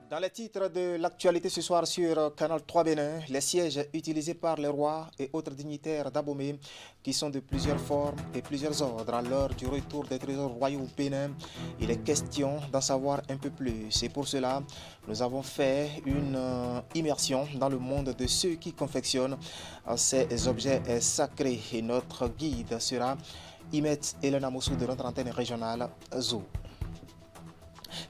Dans les titres de l'actualité ce soir sur Canal 3 Bénin, les sièges utilisés par les rois et autres dignitaires d'Abomey qui sont de plusieurs formes et plusieurs ordres à l'heure du retour des trésors royaux au Bénin. Il est question d'en savoir un peu plus. Et pour cela, nous avons fait une immersion dans le monde de ceux qui confectionnent ces objets sacrés. Et notre guide sera Imet Elena Moussou de notre antenne régionale Zoo.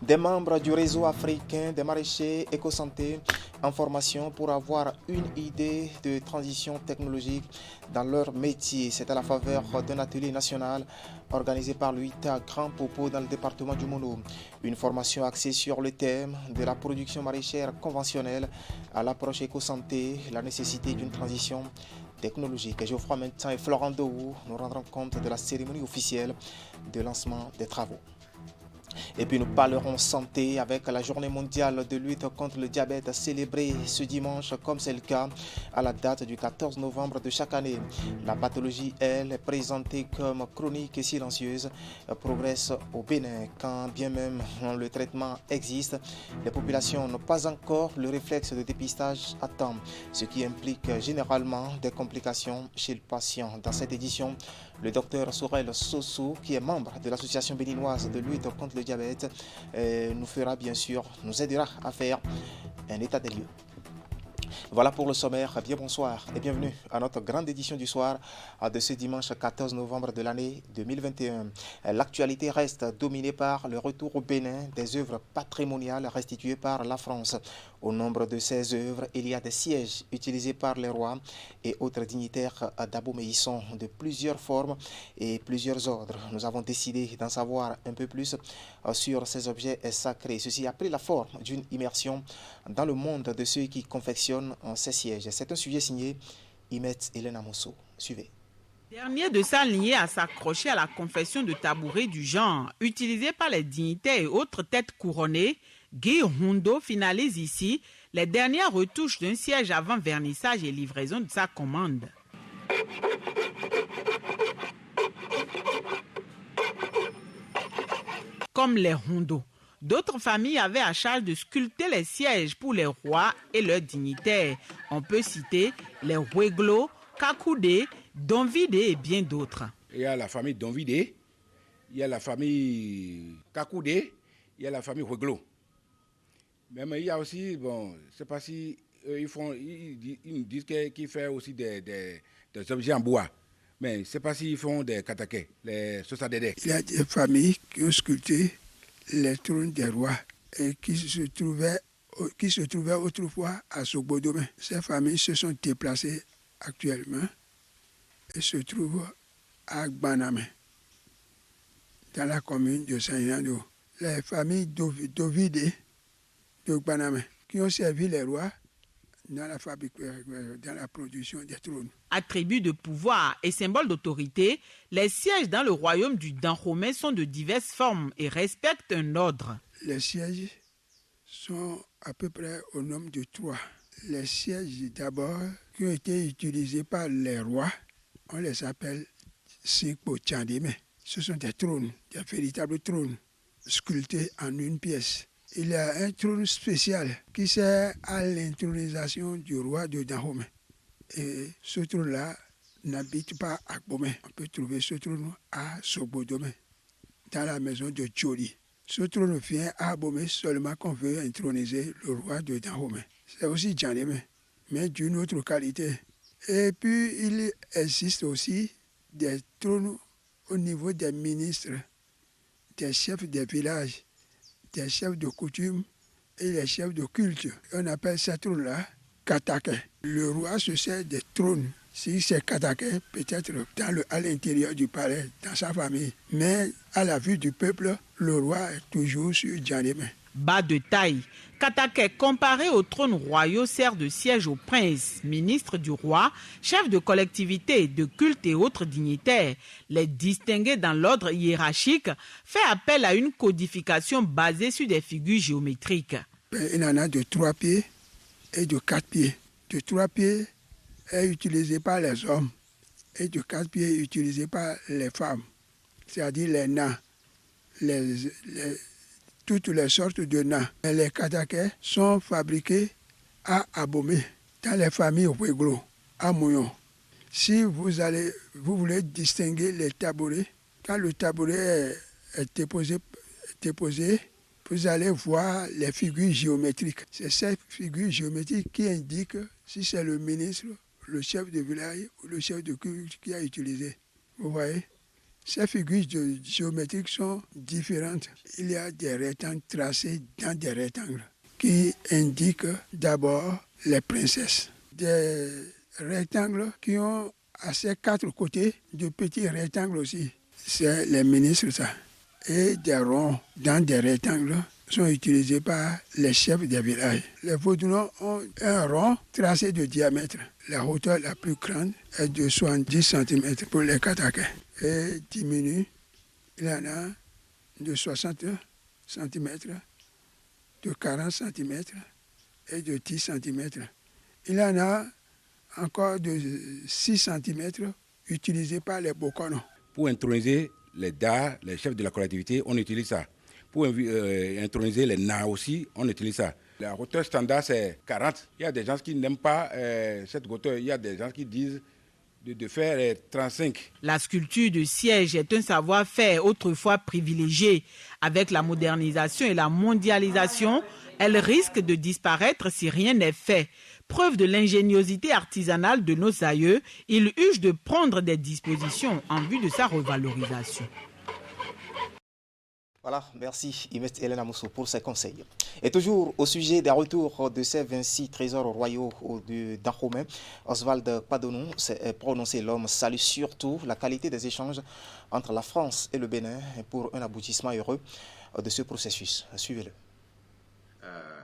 Des membres du réseau africain des maraîchers éco-santé en formation pour avoir une idée de transition technologique dans leur métier. C'est à la faveur d'un atelier national organisé par l'UITA Grand Popo dans le département du Mono. Une formation axée sur le thème de la production maraîchère conventionnelle à l'approche éco-santé, la nécessité d'une transition technologique. Geoffroy Mentin et Florent Dou nous rendront compte de la cérémonie officielle de lancement des travaux. Et puis nous parlerons santé avec la journée mondiale de lutte contre le diabète célébrée ce dimanche comme c'est le cas à la date du 14 novembre de chaque année. La pathologie, elle, est présentée comme chronique et silencieuse, progresse au Bénin. Quand bien même le traitement existe, les populations n'ont pas encore le réflexe de dépistage à temps, ce qui implique généralement des complications chez le patient. Dans cette édition, le docteur Sorel Sossou, qui est membre de l'association béninoise de lutte contre le diabète, nous aidera à faire un état des lieux. Voilà pour le sommaire. Bien bonsoir et bienvenue à notre grande édition du soir de ce dimanche 14 novembre de l'année 2021. L'actualité reste dominée par le retour au Bénin des œuvres patrimoniales restituées par la France. Au nombre de ces œuvres, il y a des sièges utilisés par les rois et autres dignitaires d'Abomey. Ils sont de plusieurs formes et plusieurs ordres. Nous avons décidé d'en savoir un peu plus sur ces objets sacrés. Ceci a pris la forme d'une immersion dans le monde de ceux qui confectionnent ces sièges. C'est un sujet signé Imet Elena Moussou. Suivez. Dernier de s'aligner à s'accrocher à la confection de tabourets du genre utilisés par les dignitaires et autres têtes couronnées, Guy Hundo finalise ici les dernières retouches d'un siège avant vernissage et livraison de sa commande. Comme les Hundo, d'autres familles avaient à charge de sculpter les sièges pour les rois et leurs dignitaires. On peut citer les Hueglo, Kakoudé, Donvide et bien d'autres. Il y a la famille Donvide, il y a la famille Kakoudé, il y a la famille Hueglo. Même il y a aussi, bon, je ne sais pas si ils nous disent qu'ils font aussi des objets en bois. Mais je ne sais pas s'ils font des kataké, les sosadédés. Il y a des familles qui ont sculpté les trônes des rois et qui se trouvaient autrefois à Sogbodomé. Ces familles se sont déplacées actuellement et se trouvent à Gbanamé, dans la commune de Saint-Yando. Les familles d'Ovide de Gbanamé qui ont servi les rois dans la production des trônes. Attributs de pouvoir et symboles d'autorité, les sièges dans le royaume du Dahomey sont de diverses formes et respectent un ordre. Les sièges sont à peu près au nombre de 3. Les sièges d'abord qui ont été utilisés par les rois, on les appelle Sikpo Tchandeme. Ce sont des trônes, des véritables trônes, sculptés en une pièce. Il y a un trône spécial qui sert à l'intronisation du roi de Dahomey. Et ce trône-là n'habite pas à Gbomé. On peut trouver ce trône à Sogbodomé, dans la maison de Djoli. Ce trône vient à Gbomé seulement qu'on veut introniser le roi de Dahomey. C'est aussi Djandeme, mais d'une autre qualité. Et puis, il existe aussi des trônes au niveau des ministres, des chefs des villages, des chefs de coutume et les chefs de culte. On appelle ces trônes-là Katake. Le roi se sert des trônes. Si c'est Katake, peut-être à l'intérieur du palais, dans sa famille. Mais à la vue du peuple, le roi est toujours sur Djandeme. Bas de taille, Katake, comparé au trône royaux, sert de siège au prince, ministre du roi, chef de collectivité, de culte et autres dignitaires. Les distinguer dans l'ordre hiérarchique fait appel à une codification basée sur des figures géométriques. Il en a de 3 pieds et de 4 pieds. De 3 pieds est utilisé par les hommes et de 4 pieds est utilisé par les femmes, c'est-à-dire les nains, les toutes les sortes de nains. Et les kataké sont fabriqués à Abomey, dans les familles Weglo, à Mouillon. Si vous voulez distinguer les tabourets, quand le tabouret est déposé, vous allez voir les figures géométriques. C'est ces figures géométriques qui indiquent si c'est le ministre, le chef de village ou le chef de culte qui a utilisé. Vous voyez? Ces figures géométriques sont différentes. Il y a des rectangles tracés dans des rectangles qui indiquent d'abord les princesses. Des rectangles qui ont à ces 4 côtés de petits rectangles aussi. C'est les ministres, ça. Et des ronds dans des rectangles sont utilisés par les chefs des villages. Les Vaudouins ont un rond tracé de diamètre. La hauteur la plus grande est de 70 cm pour les kataké. Et diminue, il y en a de 60 cm, de 40 cm et de 10 cm. Il y en a encore de 6 cm utilisés par les Bokono. Pour introniser les DA, les chefs de la collectivité, on utilise ça. Pour introniser les NA aussi, on utilise ça. La hauteur standard, c'est 40. Il y a des gens qui n'aiment pas cette hauteur. Il y a des gens qui disent de faire 35. La sculpture de siège est un savoir-faire autrefois privilégié. Avec la modernisation et la mondialisation, elle risque de disparaître si rien n'est fait. Preuve de l'ingéniosité artisanale de nos aïeux, ils hugent de prendre des dispositions en vue de sa revalorisation. Voilà, merci Imet Hélène Amoussou pour ses conseils. Et toujours au sujet des retours de ces 26 trésors royaux de Dahomey, Oswald Padonou s'est prononcé. L'homme salue surtout la qualité des échanges entre la France et le Bénin pour un aboutissement heureux de ce processus. Suivez-le.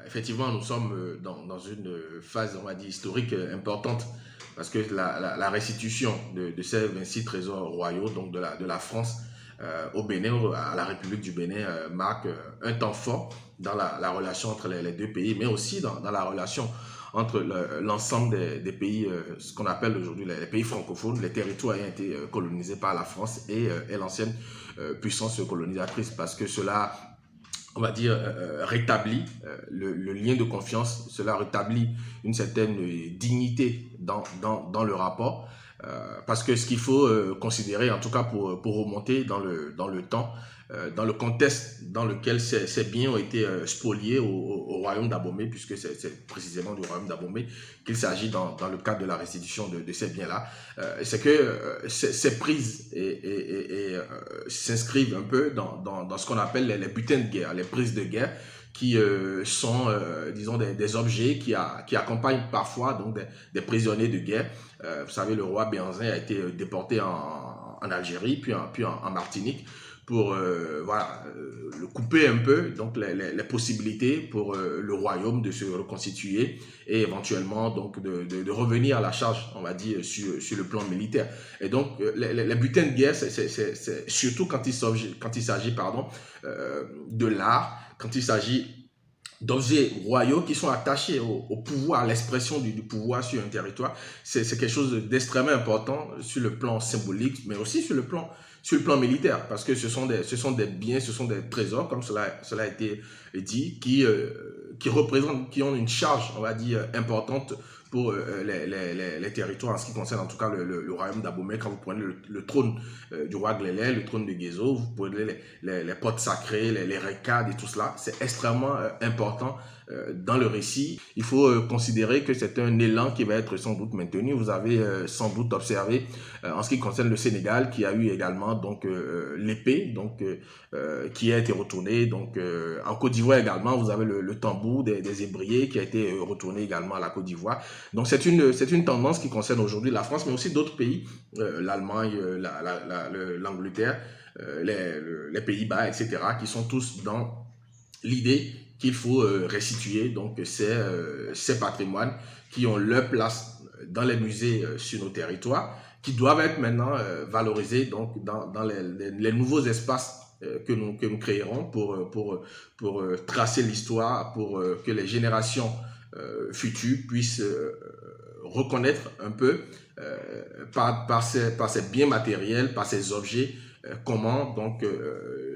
Effectivement, nous sommes dans une phase, on va dire, historique importante parce que la restitution de ces 26 trésors royaux donc de la France au Bénin, à la République du Bénin, marque un temps fort dans la relation entre les deux pays, mais aussi dans la relation entre l'ensemble des pays, ce qu'on appelle aujourd'hui les pays francophones, les territoires ayant été colonisés par la France et l'ancienne puissance colonisatrice, parce que cela, on va dire, rétablit le lien de confiance, cela rétablit une certaine dignité dans le rapport. Parce que ce qu'il faut considérer, en tout cas pour remonter dans le temps, dans le contexte dans lequel ces biens ont été spoliés au royaume d'Abomey, puisque c'est précisément du royaume d'Abomey qu'il s'agit dans le cadre de la restitution de ces biens-là, c'est que ces prises s'inscrivent un peu dans ce qu'on appelle les butins de guerre, les prises de guerre, qui sont, disons, des objets qui accompagnent parfois donc des prisonniers de guerre. Vous savez, le roi Béhanzin a été déporté en Algérie, puis en Martinique, pour le couper un peu, donc les possibilités pour le royaume de se reconstituer et éventuellement donc de revenir à la charge, on va dire, sur le plan militaire. Et donc les butins de guerre, c'est surtout quand il s'agit de l'art, quand il s'agit d'objets royaux qui sont attachés au pouvoir, à l'expression du pouvoir sur un territoire. C'est quelque chose d'extrêmement important sur le plan symbolique, mais aussi sur le plan militaire, parce que ce sont des biens, ce sont des trésors, comme cela a été dit, qui représentent, qui ont une charge, on va dire, importante pour les territoires, en ce qui concerne en tout cas le royaume d'Abomey. Quand vous prenez le trône du roi Glélé, le trône de Guézo, vous prenez les portes sacrées, les recades et tout cela, c'est extrêmement important dans le récit. Il faut considérer que c'est un élan qui va être sans doute maintenu. Vous avez sans doute observé en ce qui concerne le Sénégal, qui a eu également donc l'épée, donc qui a été retournée. Donc en Côte d'Ivoire également, vous avez le tambour des Hébriers qui a été retourné également à la Côte d'Ivoire. Donc c'est une tendance qui concerne aujourd'hui la France, mais aussi d'autres pays, l'Allemagne, l'Angleterre, les Pays-Bas, etc., qui sont tous dans l'idée qu'il faut restituer donc ces patrimoines qui ont leur place dans les musées sur nos territoires, qui doivent être maintenant valorisés donc dans les nouveaux espaces que nous créerons pour tracer l'histoire, pour que les générations futures puissent reconnaître un peu par ces biens matériels, par ces objets, comment donc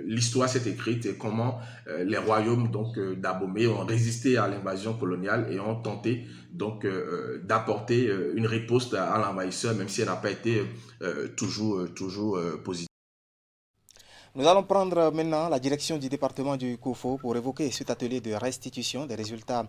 l'histoire s'est écrite et comment les royaumes d'Abomey ont résisté à l'invasion coloniale et ont tenté d'apporter une riposte à l'envahisseur, même si elle n'a pas été toujours positive. Nous allons prendre maintenant la direction du département du Koufo pour évoquer cet atelier de restitution des résultats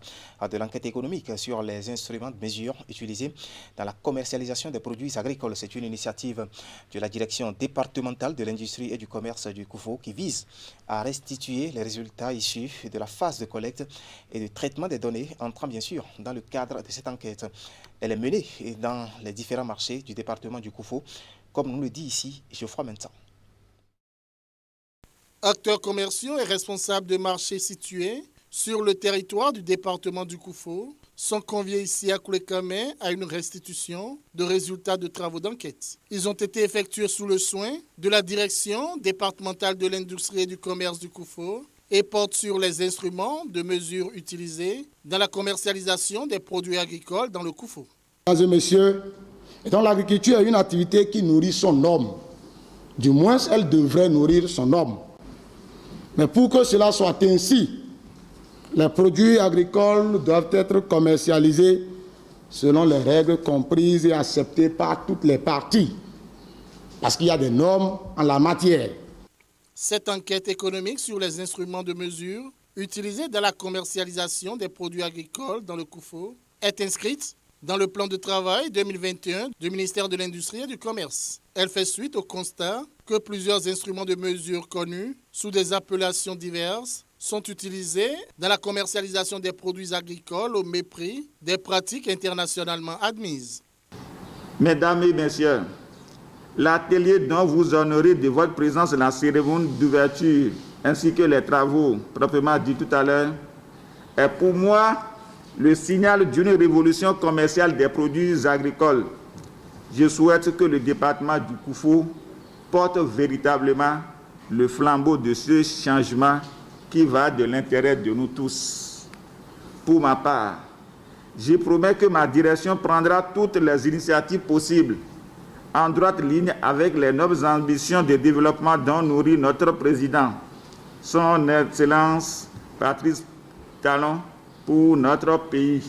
de l'enquête économique sur les instruments de mesure utilisés dans la commercialisation des produits agricoles. C'est une initiative de la direction départementale de l'industrie et du commerce du Koufo qui vise à restituer les résultats issus de la phase de collecte et de traitement des données entrant bien sûr dans le cadre de cette enquête. Elle est menée dans les différents marchés du département du Koufo, comme nous le dit ici Geoffroy Mentan. Acteurs commerciaux et responsables de marchés situés sur le territoire du département du Koufo sont conviés ici à Koulekame à une restitution de résultats de travaux d'enquête. Ils ont été effectués sous le soin de la direction départementale de l'industrie et du commerce du Koufo et portent sur les instruments de mesure utilisés dans la commercialisation des produits agricoles dans le Koufo. Mesdames et messieurs, l'agriculture est une activité qui nourrit son homme. Du moins, elle devrait nourrir son homme. Mais pour que cela soit ainsi, les produits agricoles doivent être commercialisés selon les règles comprises et acceptées par toutes les parties, parce qu'il y a des normes en la matière. Cette enquête économique sur les instruments de mesure utilisés dans la commercialisation des produits agricoles dans le Koufo est inscrite dans le plan de travail 2021 du ministère de l'Industrie et du Commerce. Elle fait suite au constat que plusieurs instruments de mesure connus sous des appellations diverses sont utilisés dans la commercialisation des produits agricoles au mépris des pratiques internationalement admises. Mesdames et messieurs, l'atelier dont vous honorez de votre présence dans la cérémonie d'ouverture ainsi que les travaux proprement dit tout à l'heure est pour moi le signal d'une révolution commerciale des produits agricoles. Je souhaite que le département du Koufo porte véritablement le flambeau de ce changement qui va de l'intérêt de nous tous. Pour ma part, je promets que ma direction prendra toutes les initiatives possibles en droite ligne avec les nobles ambitions de développement dont nourrit notre président, son Excellence Patrice Talon, pour notre pays.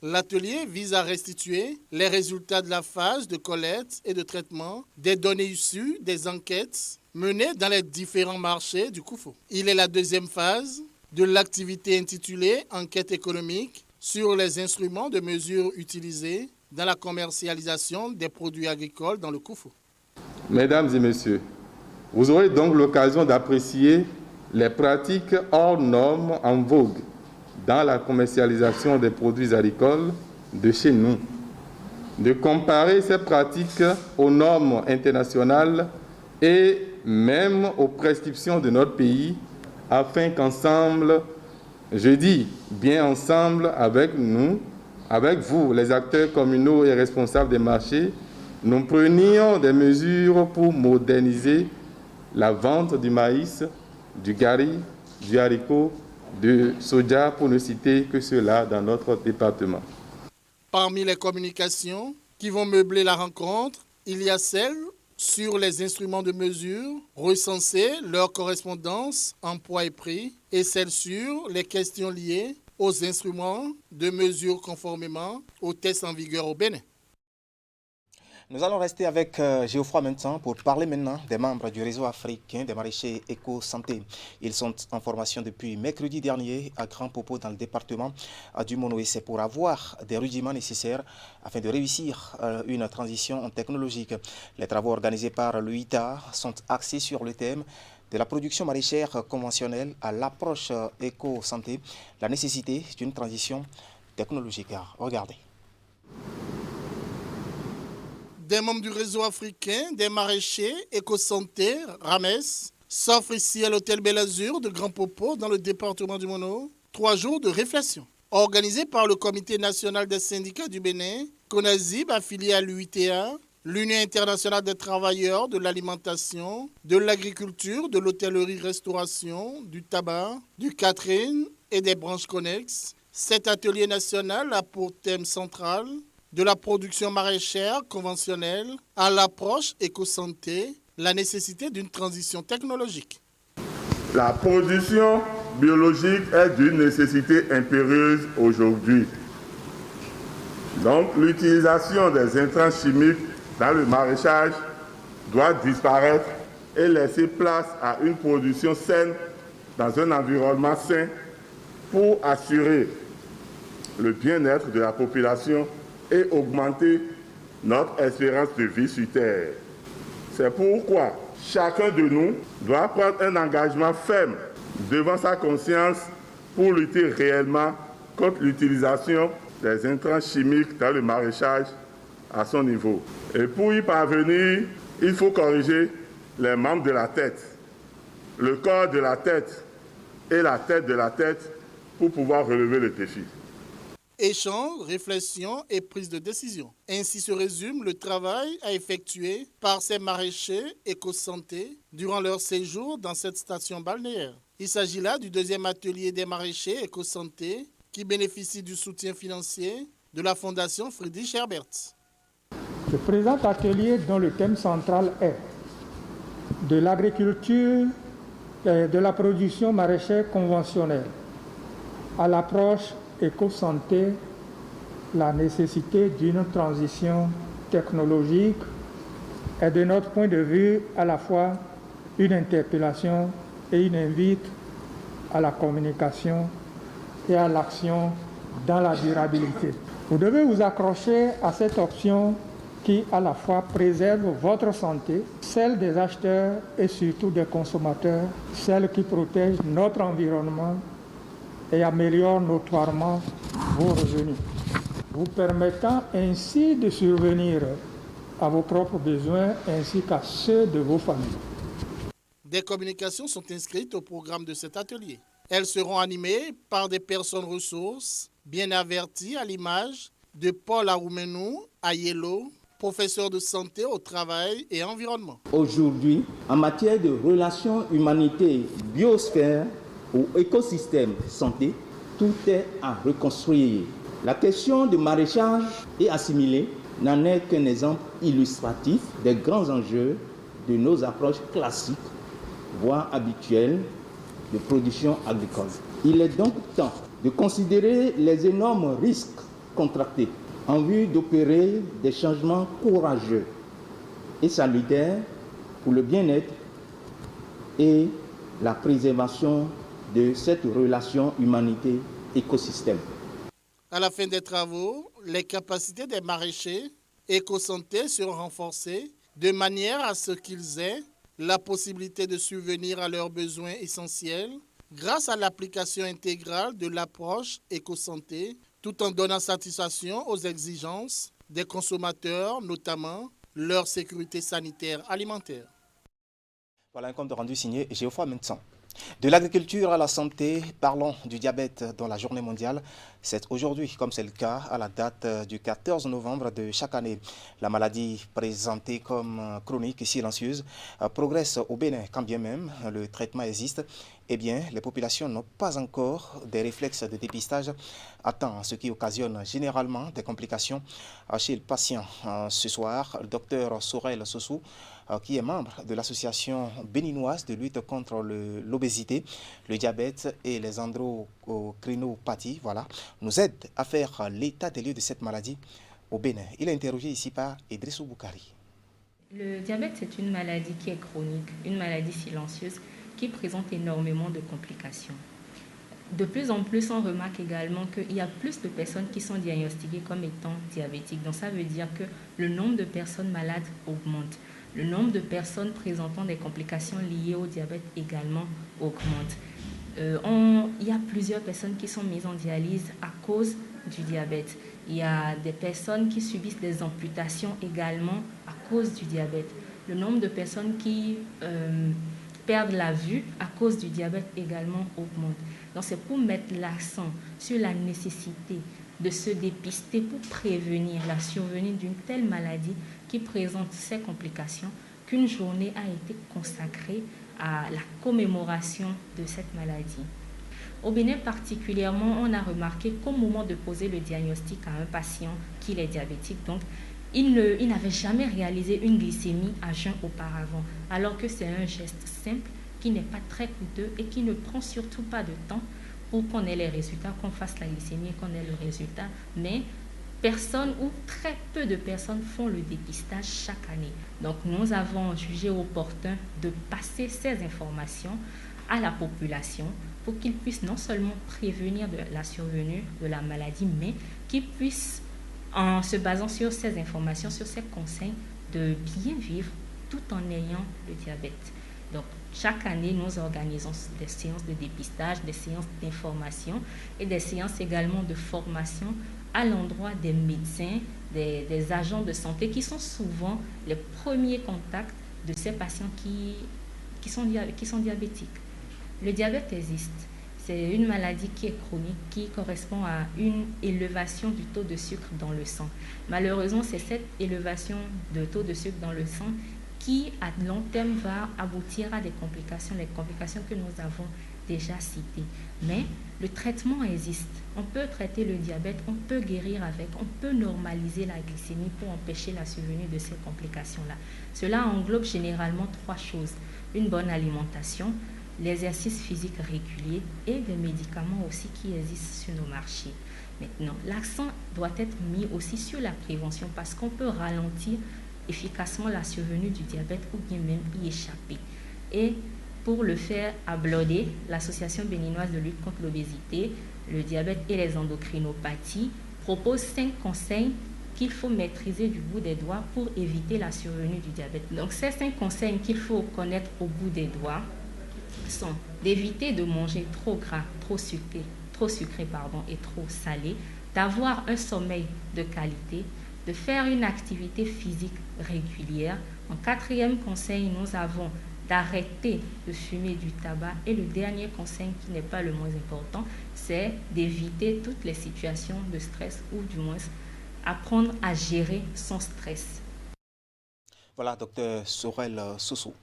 L'atelier vise à restituer les résultats de la phase de collecte et de traitement des données issues des enquêtes menées dans les différents marchés du Koufo. Il est la deuxième phase de l'activité intitulée « Enquête économique sur les instruments de mesure utilisés dans la commercialisation des produits agricoles dans le Koufo ». Mesdames et messieurs, vous aurez donc l'occasion d'apprécier les pratiques hors normes en vogue dans la commercialisation des produits agricoles de chez nous, de comparer ces pratiques aux normes internationales et même aux prescriptions de notre pays, afin qu'ensemble, je dis bien ensemble avec nous, avec vous, les acteurs communaux et responsables des marchés, nous prenions des mesures pour moderniser la vente du maïs, du gari, du haricot, de soja, pour ne citer que cela dans notre département. Parmi les communications qui vont meubler la rencontre, il y a celle sur les instruments de mesure, recenser leur correspondance en poids et prix, et celle sur les questions liées aux instruments de mesure conformément aux tests en vigueur au Bénin. Nous allons rester avec Geoffroy Mentan pour parler maintenant des membres du réseau africain des maraîchers éco-santé. Ils sont en formation depuis mercredi dernier à Grand Popo dans le département du Mono. Et c'est pour avoir des rudiments nécessaires afin de réussir une transition technologique. Les travaux organisés par l'UITA sont axés sur le thème de la production maraîchère conventionnelle à l'approche éco-santé, la nécessité d'une transition technologique. Regardez. Des membres du réseau africain des maraîchers éco-santé, RAMES, s'offrent ici à l'hôtel Bel Azur de Grand Popo dans le département du Mono 3 jours de réflexion. Organisés par le Comité national des syndicats du Bénin, CONASIB affilié à l'UITA, l'Union internationale des travailleurs de l'alimentation, de l'agriculture, de l'hôtellerie-restauration, du tabac, du catering et des branches connexes. Cet atelier national a pour thème central de la production maraîchère conventionnelle à l'approche éco-santé, la nécessité d'une transition technologique. La production biologique est d'une nécessité impérieuse aujourd'hui. Donc l'utilisation des intrants chimiques dans le maraîchage doit disparaître et laisser place à une production saine dans un environnement sain pour assurer le bien-être de la population et augmenter notre espérance de vie sur Terre. C'est pourquoi chacun de nous doit prendre un engagement ferme devant sa conscience pour lutter réellement contre l'utilisation des intrants chimiques dans le maraîchage à son niveau. Et pour y parvenir, il faut corriger les membres de la tête, le corps de la tête et la tête de la tête pour pouvoir relever le défi. Échange, réflexion et prise de décision. Ainsi se résume le travail à effectuer par ces maraîchers éco-santé durant leur séjour dans cette station balnéaire. Il s'agit là du deuxième atelier des maraîchers éco-santé qui bénéficie du soutien financier de la Fondation Friedrich Herbert. Le présent atelier, dont le thème central est de l'agriculture et de la production maraîchère conventionnelle à l'approche éco-santé, la nécessité d'une transition technologique est de notre point de vue à la fois une interpellation et une invite à la communication et à l'action dans la durabilité. Vous devez vous accrocher à cette option qui à la fois préserve votre santé, celle des acheteurs et surtout des consommateurs, celle qui protège notre environnement et améliore notoirement vos revenus, vous permettant ainsi de survenir à vos propres besoins ainsi qu'à ceux de vos familles. Des communications sont inscrites au programme de cet atelier. Elles seront animées par des personnes ressources bien averties à l'image de Paul Aroumenou Ayelo, professeur de santé au travail et environnement. Aujourd'hui, en matière de relations humanité-biosphère ou écosystème santé, tout est à reconstruire. La question du maraîchage et assimilé n'en est qu'un exemple illustratif des grands enjeux de nos approches classiques, voire habituelles, de production agricole. Il est donc temps de considérer les énormes risques contractés en vue d'opérer des changements courageux et salutaires pour le bien-être et la préservation de cette relation humanité-écosystème. À la fin des travaux, les capacités des maraîchers éco-santé seront renforcées de manière à ce qu'ils aient la possibilité de subvenir à leurs besoins essentiels grâce à l'application intégrale de l'approche éco-santé, tout en donnant satisfaction aux exigences des consommateurs, notamment leur sécurité sanitaire alimentaire. Voilà un compte rendu signé Géoffroy Mensan. De l'agriculture à la santé, parlons du diabète dans la journée mondiale. C'est aujourd'hui, comme c'est le cas, à la date du 14 novembre de chaque année. La maladie présentée comme chronique et silencieuse progresse au Bénin, quand bien même le traitement existe. Eh bien, les populations n'ont pas encore des réflexes de dépistage à temps, ce qui occasionne généralement des complications chez le patient. Ce soir, le docteur Sorel Sossou, qui est membre de l'association béninoise de lutte contre l'obésité, le diabète et les endocrinopathies, voilà, nous aide à faire l'état des lieux de cette maladie au Bénin. Il est interrogé ici par Idrissou Boukari. Le diabète, c'est une maladie qui est chronique, une maladie silencieuse qui présente énormément de complications. De plus en plus, on remarque également qu'il y a plus de personnes qui sont diagnostiquées comme étant diabétiques. Donc ça veut dire que le nombre de personnes malades augmente. Le nombre de personnes présentant des complications liées au diabète également augmente. Il y a plusieurs personnes qui sont mises en dialyse à cause du diabète. Il y a des personnes qui subissent des amputations également à cause du diabète. Le nombre de personnes qui perdent la vue à cause du diabète également augmente. Donc c'est pour mettre l'accent sur la nécessité de se dépister pour prévenir la survenue d'une telle maladie qui présente ces complications qu'une journée a été consacrée à la commémoration de cette maladie. Au Bénin particulièrement, on a remarqué qu'au moment de poser le diagnostic à un patient qu'il est diabétique, donc il n'avait jamais réalisé une glycémie à jeun auparavant, alors que c'est un geste simple qui n'est pas très coûteux et qui ne prend surtout pas de temps pour qu'on ait les résultats, qu'on fasse la glycémie, qu'on ait le résultat. Mais personne ou très peu de personnes font le dépistage chaque année. Donc nous avons jugé opportun de passer ces informations à la population pour qu'ils puissent non seulement prévenir de la survenue de la maladie, mais qu'ils puissent, en se basant sur ces informations, sur ces conseils, de bien vivre tout en ayant le diabète. Donc, chaque année, nous organisons des séances de dépistage, des séances d'information et des séances également de formation à l'endroit des médecins, des agents de santé qui sont souvent les premiers contacts de ces patients qui sont diabétiques. Le diabète existe. C'est une maladie qui est chronique, qui correspond à une élévation du taux de sucre dans le sang. Malheureusement, c'est cette élévation de taux de sucre dans le sang qui, à long terme, va aboutir à des complications, les complications que nous avons déjà citées. Mais le traitement existe. On peut traiter le diabète, on peut guérir avec, on peut normaliser la glycémie pour empêcher la survenue de ces complications-là. Cela englobe généralement 3 choses. Une bonne alimentation, l'exercice physique régulier et des médicaments aussi qui existent sur nos marchés. Maintenant, l'accent doit être mis aussi sur la prévention parce qu'on peut ralentir efficacement la survenue du diabète ou bien même y échapper. Et pour le faire, à Blodé, l'Association béninoise de lutte contre l'obésité, le diabète et les endocrinopathies propose 5 conseils qu'il faut maîtriser du bout des doigts pour éviter la survenue du diabète. Donc ces 5 conseils qu'il faut connaître au bout des doigts sont d'éviter de manger trop gras, trop sucré et trop salé, d'avoir un sommeil de qualité, de faire une activité physique régulière. En 4e conseil, nous avons d'arrêter de fumer du tabac. Et le dernier conseil, qui n'est pas le moins important, c'est d'éviter toutes les situations de stress ou du moins apprendre à gérer son stress. Voilà, docteur Sorel Soussou.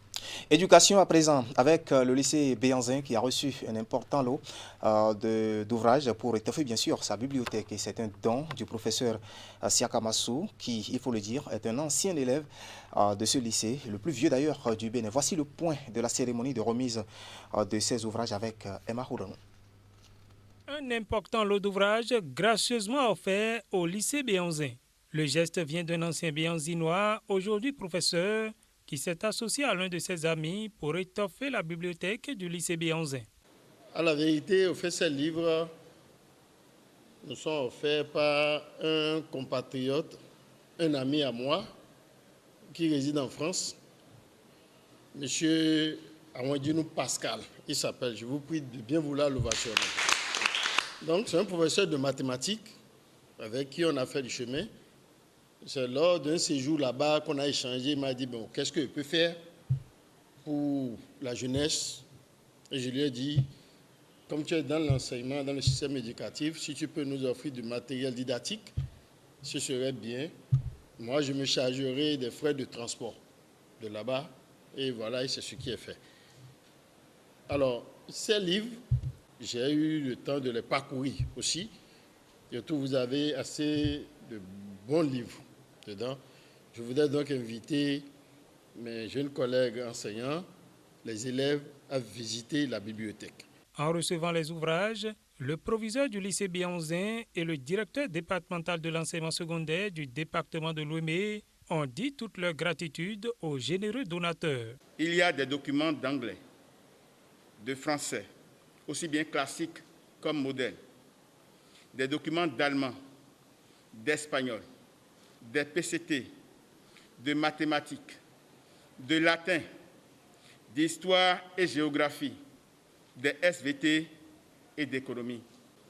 Éducation à présent, avec le lycée Béanzin qui a reçu un important lot d'ouvrages pour étoffer bien sûr sa bibliothèque. Et c'est un don du professeur Siaka Massou qui, il faut le dire, est un ancien élève de ce lycée, le plus vieux d'ailleurs du Bénin. Voici le point de la cérémonie de remise de ces ouvrages avec Emma Houdanou. Un important lot d'ouvrages gracieusement offert au lycée Béanzin. Le geste vient d'un ancien béanzinois, aujourd'hui professeur, qui s'est associé à l'un de ses amis pour étoffer la bibliothèque du lycée Béanzin. À la vérité, au fait, ces livres nous sont offerts par un compatriote, un ami à moi, qui réside en France, M. Awandinou Pascal, il s'appelle. Je vous prie de bien vouloir l'ovationner. Donc, c'est un professeur de mathématiques avec qui on a fait du chemin. C'est lors d'un séjour là-bas qu'on a échangé. Il m'a dit, bon, qu'est-ce que je peux faire pour la jeunesse? Et je lui ai dit, comme tu es dans l'enseignement, dans le système éducatif, si tu peux nous offrir du matériel didactique, ce serait bien. Moi, je me chargerai des frais de transport de là-bas. Et voilà, c'est ce qui est fait. Alors, ces livres, j'ai eu le temps de les parcourir aussi. Surtout, vous avez assez de bons livres dedans. Je voudrais donc inviter mes jeunes collègues enseignants, les élèves, à visiter la bibliothèque. En recevant les ouvrages, le proviseur du lycée Béanzin et le directeur départemental de l'enseignement secondaire du département de Lomé ont dit toute leur gratitude aux généreux donateurs. Il y a des documents d'anglais, de français, aussi bien classiques comme modernes, des documents d'allemand, d'espagnol, des PCT, de mathématiques, de latin, d'histoire et géographie, des SVT et d'économie.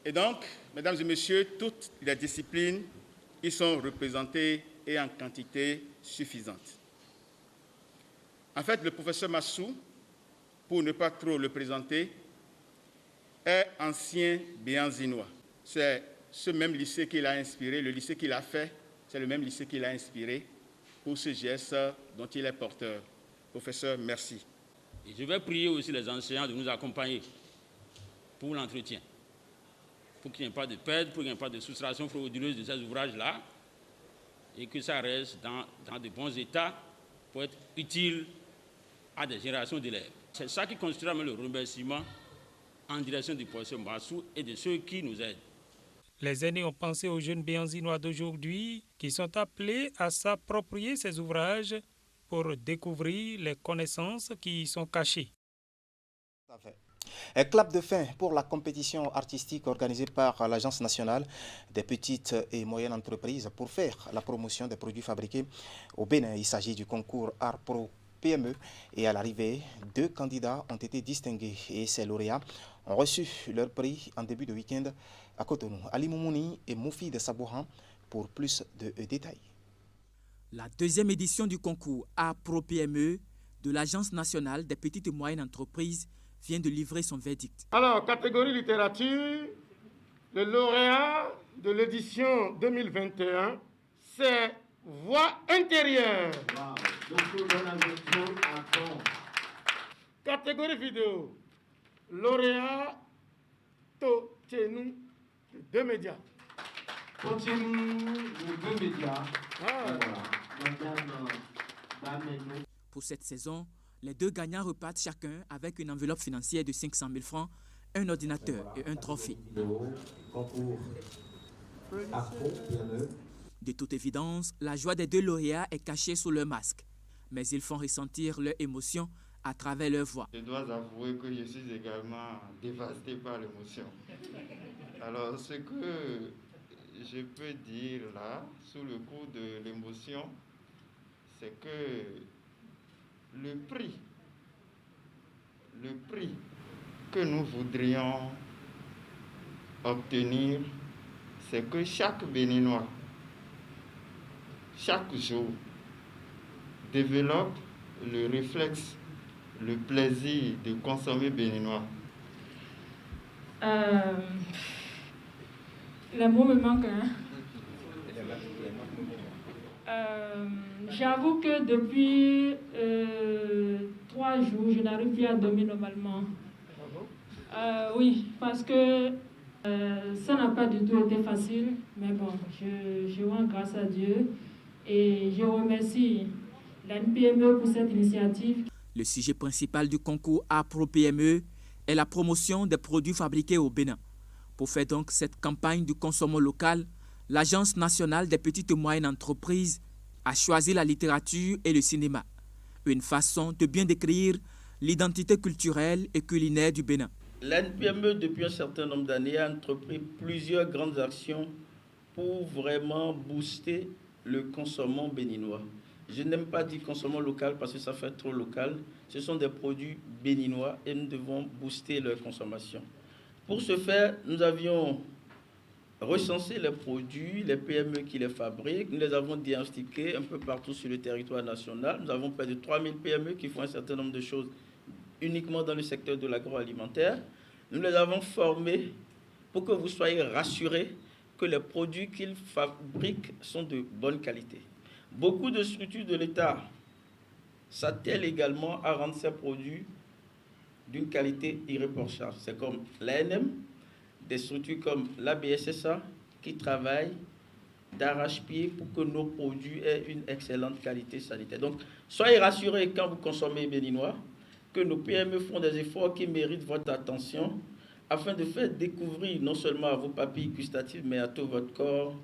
Et donc, mesdames et messieurs, toutes les disciplines y sont représentées et en quantité suffisante. En fait, le professeur Massou, pour ne pas trop le présenter, est ancien béanzinois. C'est ce même lycée qui l'a inspiré, le lycée qu'il a fait, c'est le même lycée qui l'a inspiré pour ce geste dont il est porteur. Professeur, merci. Et je vais prier aussi les enseignants de nous accompagner pour l'entretien, pour qu'il n'y ait pas de perte, pour qu'il n'y ait pas de soustraction frauduleuse de ces ouvrages-là, et que ça reste dans de bons états pour être utile à des générations d'élèves. C'est ça qui constituera le remerciement en direction du professeur Massou et de ceux qui nous aident. Les aînés ont pensé aux jeunes Béanzinois d'aujourd'hui qui sont appelés à s'approprier ces ouvrages pour découvrir les connaissances qui y sont cachées. Un clap de fin pour la compétition artistique organisée par l'Agence nationale des petites et moyennes entreprises pour faire la promotion des produits fabriqués au Bénin. Il s'agit du concours Art Pro PME et à l'arrivée, 2 candidats ont été distingués et ces lauréats ont reçu leur prix en début de week-end à Cotonou. Ali Moumouni et Moufi de Sabouhan pour plus de détails. La 2e édition du concours Art Pro PME de l'Agence nationale des petites et moyennes entreprises vient de livrer son verdict. Alors, catégorie littérature, le lauréat de l'édition 2021, c'est Voix intérieure. Catégorie vidéo, lauréat Totenu de 2 médias. Totenu de 2 médias. Pour cette saison, les 2 gagnants repartent chacun avec une enveloppe financière de 500 000 francs, un ordinateur et un trophée. De toute évidence, la joie des 2 lauréats est cachée sous leur masque, mais ils font ressentir leur émotion à travers leur voix. Je dois avouer que je suis également dévasté par l'émotion. Alors, ce que je peux dire là, sous le coup de l'émotion, c'est que le prix que nous voudrions obtenir, c'est que chaque Béninois, chaque jour, développe le réflexe, le plaisir de consommer béninois. Les mots me manquent. J'avoue que depuis 3 jours, je n'arrive plus à dormir normalement. Oui, parce que ça n'a pas du tout été facile, mais bon, je rends grâce à Dieu et je remercie l'ANPME pour cette initiative. Le sujet principal du concours Art Pro PME est la promotion des produits fabriqués au Bénin. Pour faire donc cette campagne du consommation local, l'Agence nationale des petites et moyennes entreprises a choisi la littérature et le cinéma, une façon de bien décrire l'identité culturelle et culinaire du Bénin. L'ANPME, depuis un certain nombre d'années, a entrepris plusieurs grandes actions pour vraiment booster le consommation béninois. Je n'aime pas dire consommation local parce que ça fait trop local. Ce sont des produits béninois et nous devons booster leur consommation. Pour ce faire, nous avions recensé les produits, les PME qui les fabriquent. Nous les avons diagnostiqués un peu partout sur le territoire national. Nous avons près de 3000 PME qui font un certain nombre de choses uniquement dans le secteur de l'agroalimentaire. Nous les avons formés pour que vous soyez rassurés que les produits qu'ils fabriquent sont de bonne qualité. Beaucoup de structures de l'État s'attellent également à rendre ces produits d'une qualité irréprochable. C'est comme l'ANM, des structures comme l'ABSSA qui travaillent d'arrache-pied pour que nos produits aient une excellente qualité sanitaire. Donc, soyez rassurés quand vous consommez béninois que nos PME font des efforts qui méritent votre attention afin de faire découvrir non seulement à vos papilles gustatives, mais à tout votre corps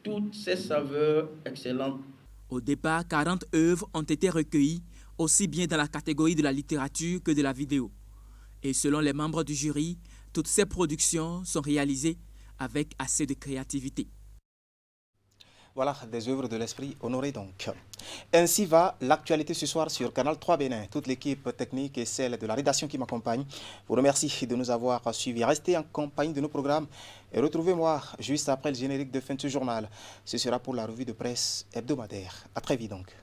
toutes ces saveurs excellentes. Au départ, 40 œuvres ont été recueillies, aussi bien dans la catégorie de la littérature que de la vidéo. Et selon les membres du jury, toutes ces productions sont réalisées avec assez de créativité. Voilà, des œuvres de l'esprit honoré donc. Ainsi va l'actualité ce soir sur Canal 3 Bénin. Toute l'équipe technique et celle de la rédaction qui m'accompagne vous remercie de nous avoir suivis. Restez en compagnie de nos programmes et retrouvez-moi juste après le générique de fin de ce journal. Ce sera pour la revue de presse hebdomadaire. À très vite donc.